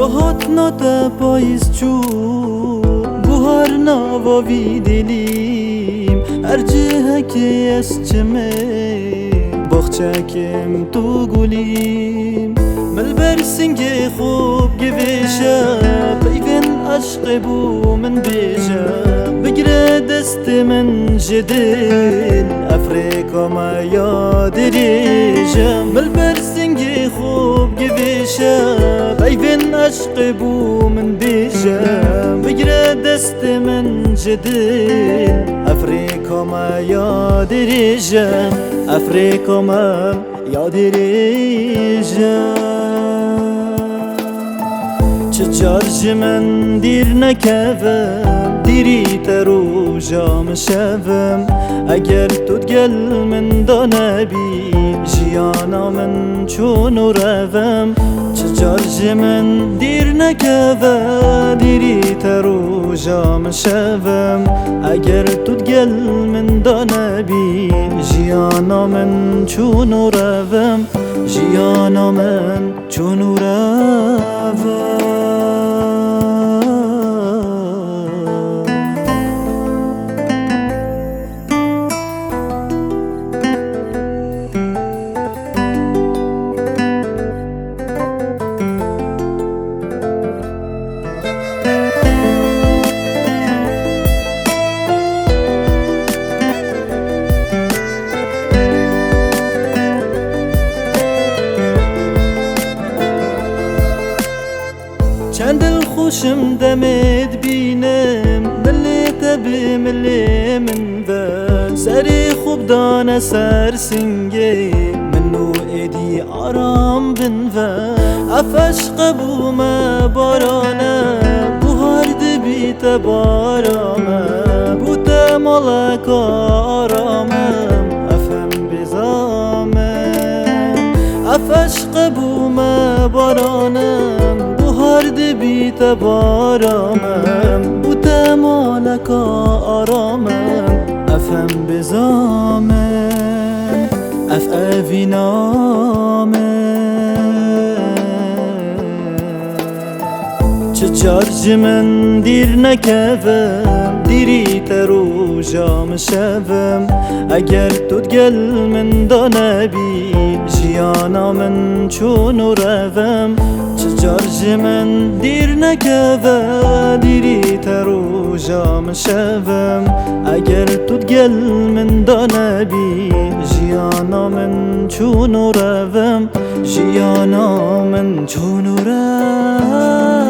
هاتنا پاییز چو بوهر ناوی دلیم هر جهه که از چمه باخچکم تو گلیم مل برسنگ خوب گویشه پیوین عشق بو من بیجه بگره دست من جدل افریقا ما یاد ریجه مل برسنگ خوب گویشه پیوین عشق بو من بیجه بگره دست من جدل افریقا ما یاد ریجه افریقا ما یاد ریجه چجارج من دیر نکوم دیری ترو جام شوم اگر تو گل من دانبی جیانا من چونو روم چجارج من دیر نکوم دیری ترو جام شوم اگر تو گل من دانبی جیانا من چونو روم جیانا من چونو روم چند دل خوشم دمت بینم ملی تبی ملی من و سری خوب دانه سر سنگی منو ایدی آرام بن و افش قبو ما بارانه بوهار دبی تبارامه بوتا مالک آرامم افم بزامم افش قبو ما بارانم هرد بی تبارامم بوده مالکا آرامم افم بزامم اف اوینامم چجارج من دیر نکوم دیری ترو جام شوم اگر تو گل من دانبی جیانا من چونو روم چجارج من دیر نکوم دیری ترو جام شوم اگر تو گل من دانبی جیانا من چونو روم جیانا من چونو روم